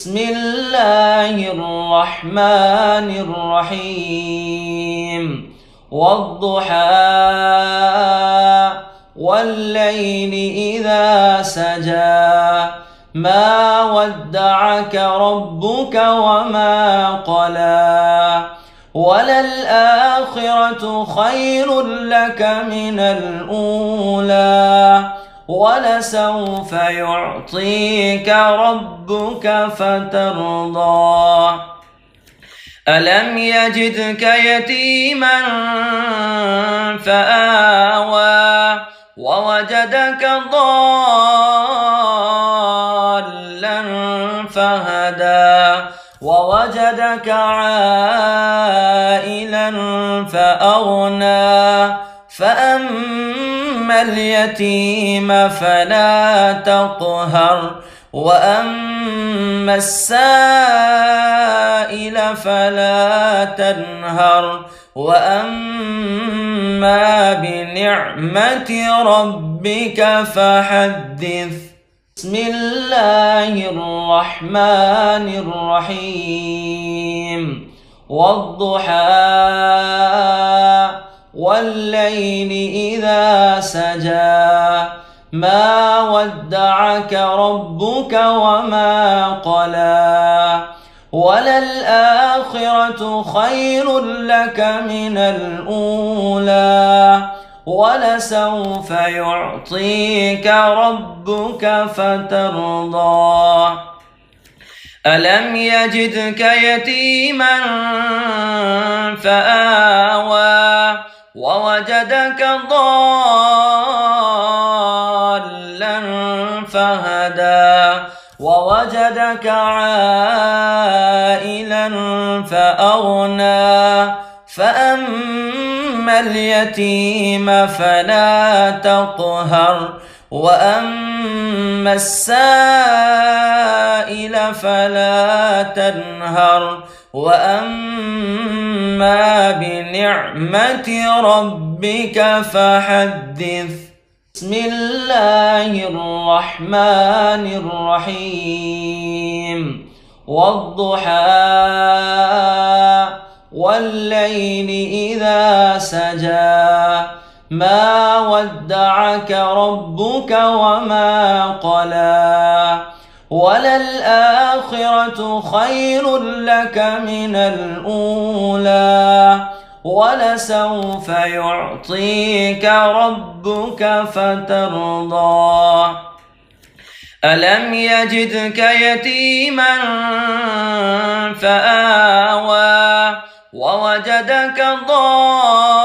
بسم الله الرحمن الرحيم والضحى والليل إذا سجى ما ودعك ربك وما قلى وللآخرة خير لك من الأولى ولسوف يعطيك ربك فترضى ألم يجدك يتيما فآوى ووجدك ضالا فهدى ووجدك عائلا فأغنى فأما اليتيم فلا تقهر وأما السائل فلا تنهر وأما بنعمة ربك فحدث بسم الله الرحمن الرحيم والضحى والليل إذا سجى ما ودعك ربك وما قلى وللآخرة خير لك من الأولى ولسوف يعطيك ربك فترضى ألم يجدك يتيما فآوى ووجدك ضالا فهدى ووجدك عائلا فأغنى فأما اليتيم فلا تقهر وأما السائل فلا تنهر وأما بنعمة ربك فحدث بسم الله الرحمن الرحيم والضحى والليل إذا سجى ما ودعك ربك وما قلى وللآخرة خير لك من الأولى ولسوف يعطيك ربك فترضى ألم يجدك يتيما فآوى ووجدك ضالا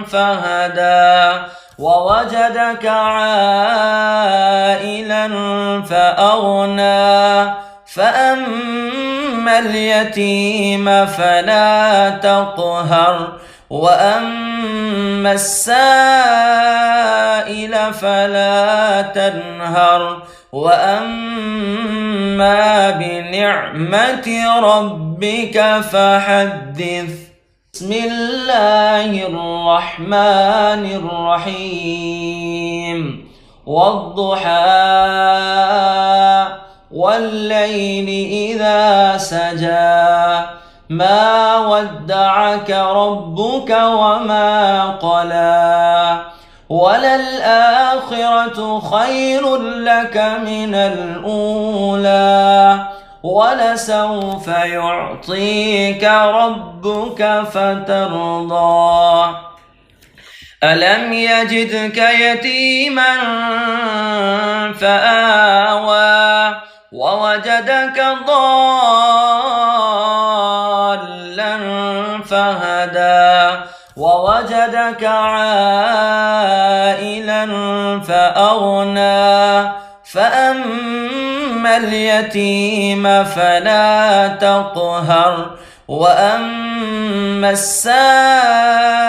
فهدى ووجدك عائلا فأغنى فأما اليتيم فلا تقهر وأما السائل فلا تنهر وأما بنعمة ربك فحدث بسم الله الرحمن الرحيم والضحى والليل إذا سجى ما ودعك ربك وما قلى وللآخرة خير لك من الأولى ولسوف يعطيك ربك فترضى ألم يجدك يتيما فآوى ووجدك ضالا فهدى ووجدك عائلا فأغنى فأما اليتيم فلا تقهر وأما السائل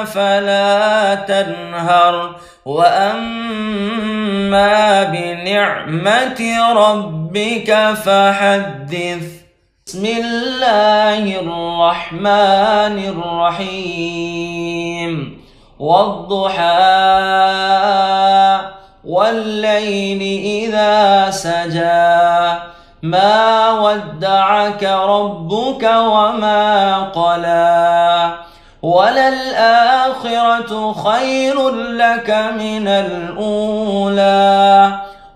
فلا تنهر وأما بنعمة ربك فحدث بسم الله الرحمن الرحيم والضحى والليل إذا سجى ما ودعك ربك وما قلى وللآخرة خير لك من الأولى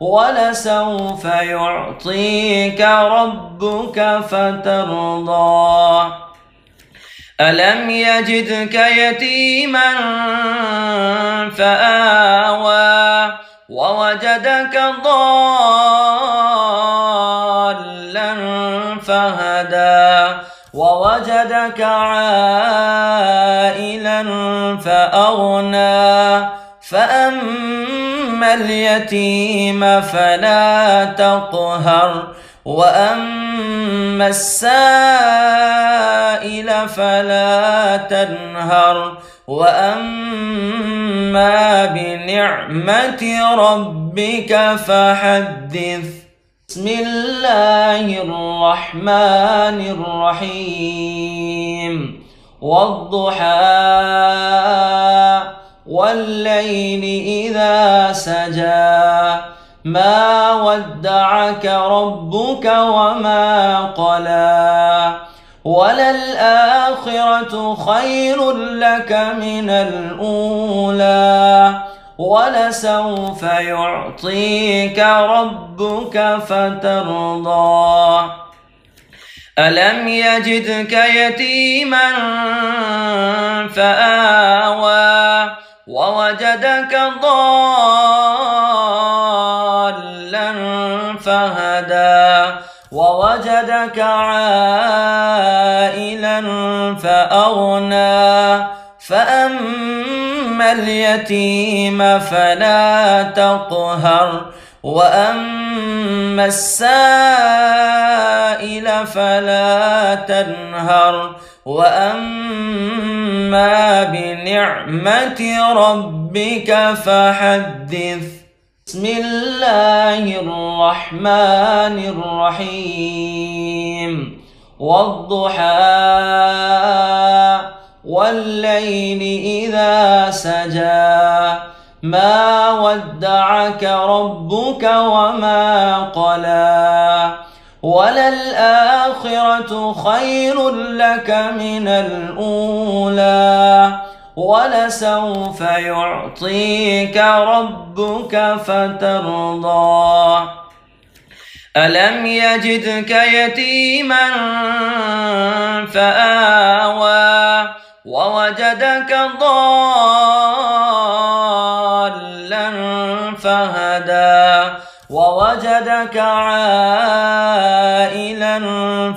ولسوف يعطيك ربك فترضى ألم يجدك يتيما فآوى ووجدك ضالا فهدى ووجدك عائلا فأغنى فأما اليتيم فلا تقهر وأما السائل فلا تنهر وأما بنعمة ربك فحدث بسم الله الرحمن الرحيم والضحى والليل إذا سجى ما ودعك ربك وما قلى وللآخرة خير لك من الأولى ولسوف يعطيك ربك فترضى ألم يجدك يتيما فآوى ووجدك ضالا فهدى ووجدك عائلا فأغنى فأما اليتيم فلا تقهر وأما السائل فلا تنهر وأما بنعمة ربك فحدث بسم الله الرحمن الرحيم والضحى والليل إذا سجى ما ودعك ربك وما قلى وللآخرة خير لك من الأولى ولسوف يعطيك ربك فترضى ألم يجدك يتيما فآوى ووجدك ضالا فهدى ووجدك عائلا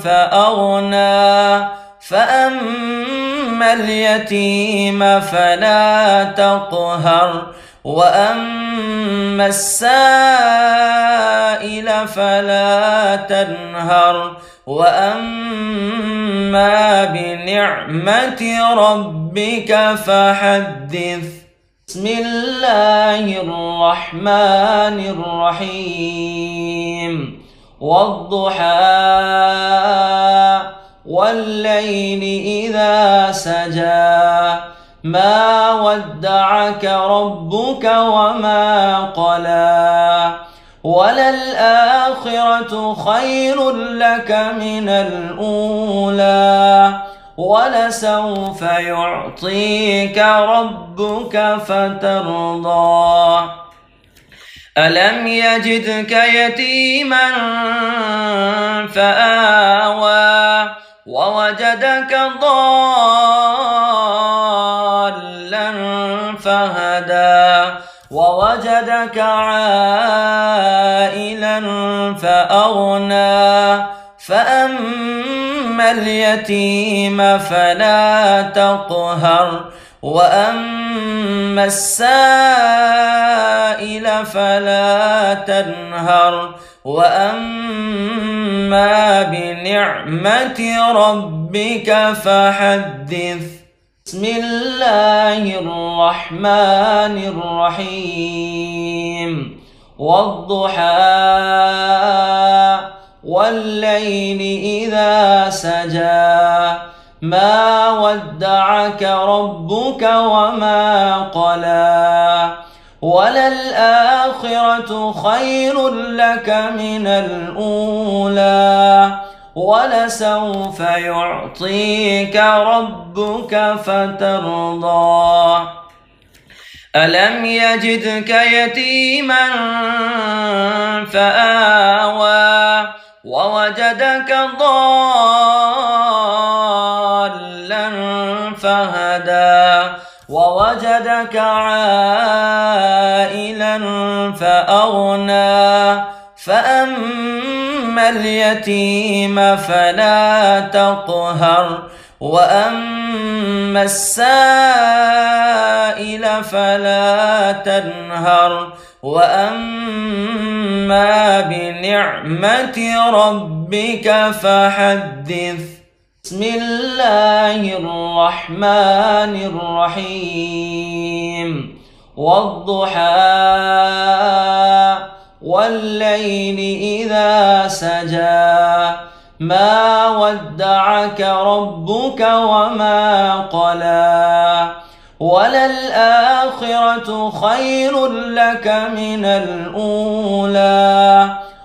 فأغنى فأما اليتيم فلا تقهر وأما السائل فلا تنهر وأما بنعمة ربك فحدث بسم الله الرحمن الرحيم والضحى والليل إذا سجى ما ودعك ربك وما قلى وللآخرة خير لك من الأولى ولسوف يعطيك ربك فترضى ألم يجدك يتيما فآوى ووجدك ضالا فهدى ووجدك عائلا فأغنى فأما اليتيم فلا تقهر وأما السائل فلا تنهر وأما بنعمة ربك فحدث بسم الله الرحمن الرحيم والضحى والليل إذا سجى ما ودعك ربك وما قلى وللآخرة والآخرة خير لك من الأولى ولسوف يعطيك ربك فترضى ألم يجدك يتيما فآوى ووجدك ضالا فهدى ووجدك عائلا فأغنى فأما اليتيم فلا تقهر وأما السائل فلا تنهر وأما بنعمة ربك فحدث بسم الله الرحمن الرحيم والضحى والليل إذا سجى ما ودعك ربك وما قلى وللآخرة خير لك من الأولى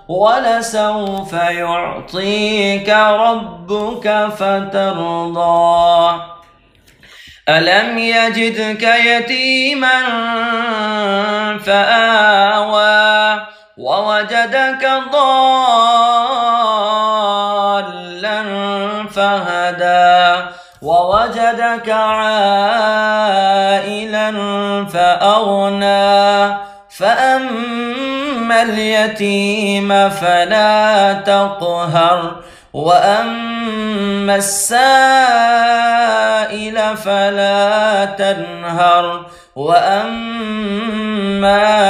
ولسوف يعطيك ربك فترضى ألم يجدك يتيما فآوى ووجدك ضالا فهدى ووجدك عائلا فأغنى فأما اليتيم فلا تقهر وأما السائل فلا تنهر وأما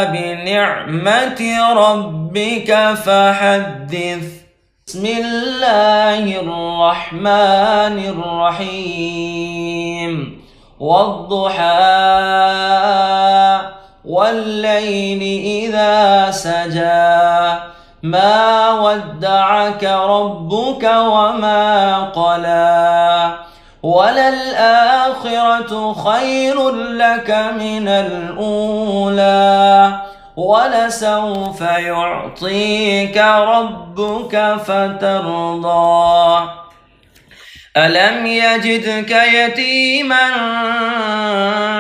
بنعمة ربك فحدث بسم الله الرحمن الرحيم والضحى والليل إذا سجى ما ودعك ربك وما قلى وللآخرة خير لك من الأولى ولسوف يعطيك ربك فترضى ألم يجدك يتيما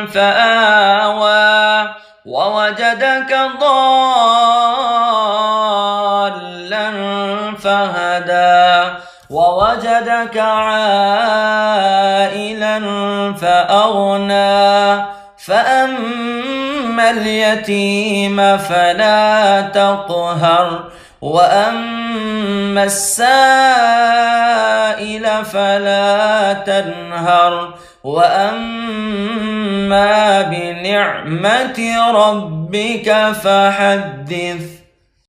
فآوى ووجدك ضالا فهدى ووجدك عائلا فأغنى فأما اليتيم فلا تقهر وأما السائل فلا تنهر وأما بنعمة ربك فحدث